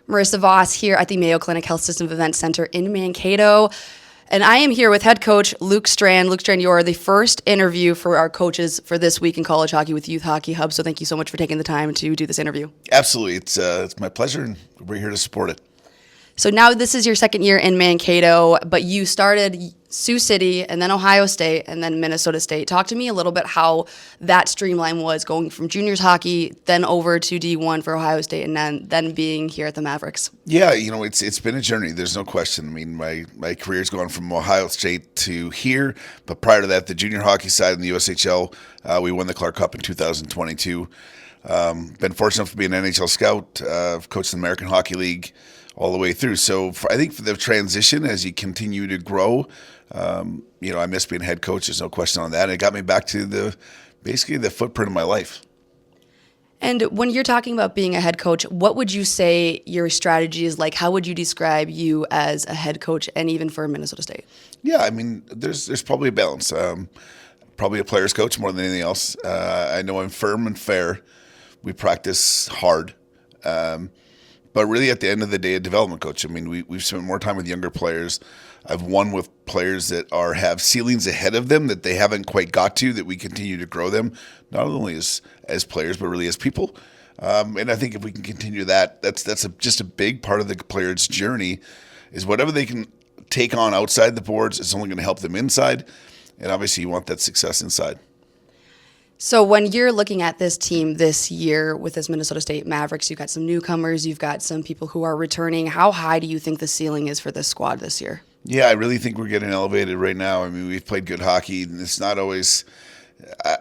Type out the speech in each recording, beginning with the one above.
Marissa Voss here at the Mayo Clinic Health System Event Center in Mankato. And I am here with head coach Luke Strand. Luke Strand, you are the first interview for our coaches for this week in college hockey with Youth Hockey Hub. So thank you so much for taking the time to do this interview. Absolutely. It's my pleasure, and we're here to support it. So now this is your second year in Mankato, but you started Sioux City and then Ohio State and then Minnesota State. Talk to me a little bit how that streamline was going from juniors hockey, then over to D1 for Ohio State, and then being here at the Mavericks. Yeah, it's been a journey. There's no question. I mean, my career's gone from Ohio State to here, but prior to that, the junior hockey side in the USHL, we won the Clark Cup in 2022. Been fortunate enough to be an NHL scout. I've coached the American Hockey League all the way through. So I think for the transition as you continue to grow, I miss being head coach. There's no question on that. And it got me back to basically the footprint of my life. And when you're talking about being a head coach, what would you say your strategy is like? How would you describe you as a head coach and even for Minnesota State? Yeah, I mean, there's probably a balance. Probably a player's coach more than anything else. I know I'm firm and fair. We practice hard. But really, at the end of the day, a development coach. I mean, we've spent more time with younger players. I've won with players that have ceilings ahead of them that they haven't quite got to, that we continue to grow them, not only as players, but really as people. And I think if we can continue that's just a big part of the player's journey, is whatever they can take on outside the boards, it's only going to help them inside. And obviously, you want that success inside. So when you're looking at this team this year with this Minnesota State Mavericks, you've got some newcomers, you've got some people who are returning. How high do you think the ceiling is for this squad this year? Yeah, I really think we're getting elevated right now. I mean, we've played good hockey, and it's not always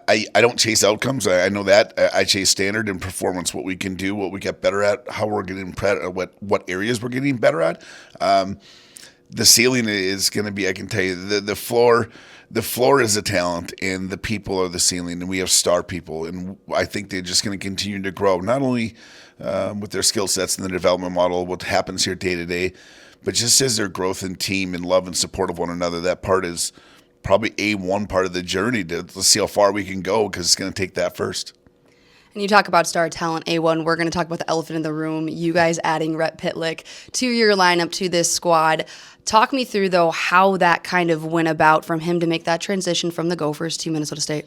I don't chase outcomes. I know that. I chase standard and performance, what we can do, what we get better at, how we're getting better, what areas we're getting better at. The ceiling is going to be, I can tell you, the floor. The floor is a talent, and the people are the ceiling, and we have star people, and I think they're just going to continue to grow, not only with their skill sets and the development model, what happens here day to day, but just as their growth in team and love and support of one another. That part is probably one part of the journey to see how far we can go, because it's going to take that first. And you talk about star talent, A1. We're going to talk about the elephant in the room, you guys adding Rhett Pitlick to your lineup, to this squad. Talk me through, though, how that kind of went about from him to make that transition from the Gophers to Minnesota State.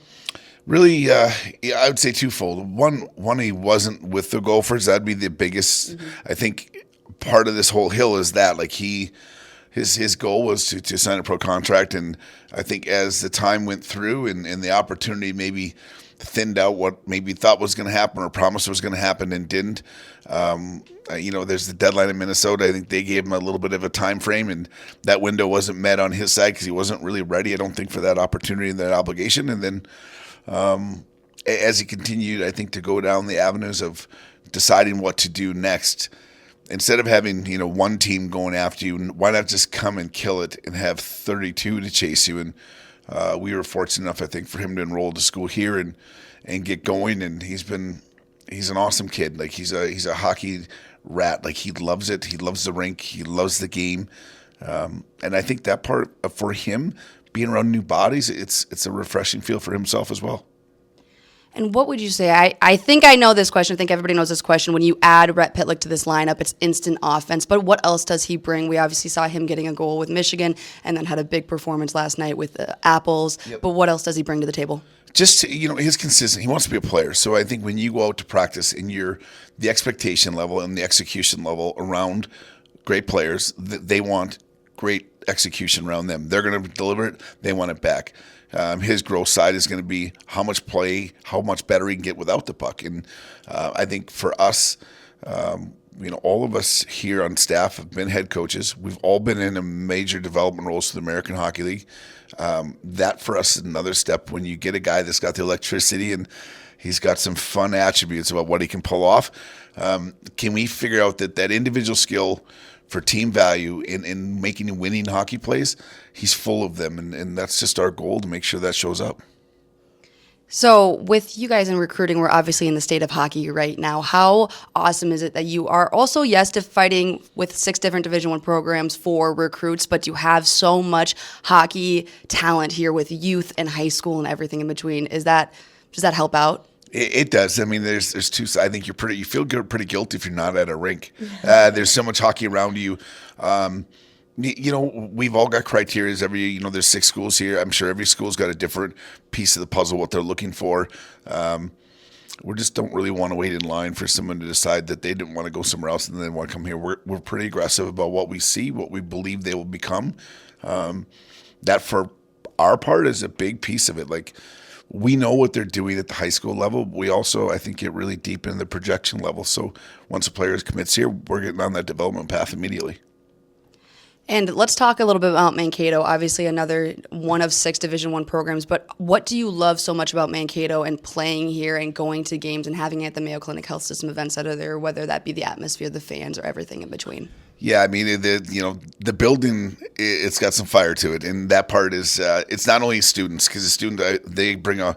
Really, I would say twofold. One, he wasn't with the Gophers. That'd be the biggest, I think, part of this whole hill is that. Like, his goal was to sign a pro contract, and I think as the time went through and the opportunity maybe thinned out what maybe thought was going to happen or promised was going to happen and didn't. There's the deadline in Minnesota. I think they gave him a little bit of a time frame, and that window wasn't met on his side because he wasn't really ready, I don't think, for that opportunity and that obligation. And then as he continued, I think, to go down the avenues of deciding what to do next, instead of having one team going after you, why not just come and kill it and have 32 to chase you? And we were fortunate enough, I think, for him to enroll to school here and get going. And he's an awesome kid. Like, he's a hockey rat. Like, he loves it. He loves the rink. He loves the game. And I think that part for him, being around new bodies, it's a refreshing feel for himself as well. And what would you say? I think I know this question. I think everybody knows this question. When you add Rhett Pitlick to this lineup, it's instant offense. But what else does he bring? We obviously saw him getting a goal with Michigan and then had a big performance last night with the Apples. Yep. But what else does he bring to the table? Just, his consistency. He wants to be a player. So I think when you go out to practice and the expectation level and the execution level around great players, they want great execution around them. They're going to deliver it. They want it back. His growth side is going to be how much better he can get without the puck. And I think for us, all of us here on staff have been head coaches. We've all been in a major development roles to the American Hockey League. That for us is another step. When you get a guy that's got the electricity and he's got some fun attributes about what he can pull off, can we figure out that individual skill for team value in making winning hockey plays, he's full of them, and that's just our goal, to make sure that shows up. So with you guys in recruiting, we're obviously in the state of hockey right now. How awesome is it that you are also, yes, fighting with 6 different Division I programs for recruits, but you have so much hockey talent here with youth and high school and everything in between. Does that help out? It does. I mean, there's two. I think you feel good, pretty guilty if you're not at a rink. There's so much hockey around you. You know, we've all got criteria. There's 6 schools here. I'm sure every school's got a different piece of the puzzle, what they're looking for. We just don't really want to wait in line for someone to decide that they didn't want to go somewhere else and then they want to come here. We're pretty aggressive about what we see, what we believe they will become. That for our part is a big piece of it. Like, we know what they're doing at the high school level. We also, I think, get really deep in the projection level. So once a player commits here, we're getting on that development path immediately. And let's talk a little bit about Mankato. Obviously, another one of 6 Division I programs. But what do you love so much about Mankato and playing here and going to games and having it at the Mayo Clinic Health System events that are there, whether that be the atmosphere, the fans, or everything in between? Yeah, I mean, the building, it's got some fire to it, and that part is it's not only students, because the student they bring a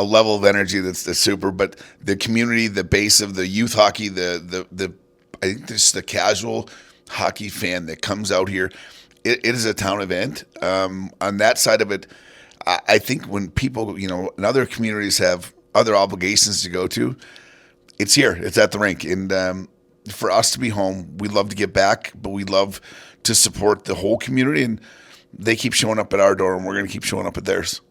level of energy that's super, but the community, the base of the youth hockey, the I think there's the casual hockey fan that comes out here. It is a town event. On that side of it, I think when people, in other communities have other obligations to go to, it's here. It's at the rink, and for us to be home, we love to get back, but we love to support the whole community, and they keep showing up at our door, and we're going to keep showing up at theirs.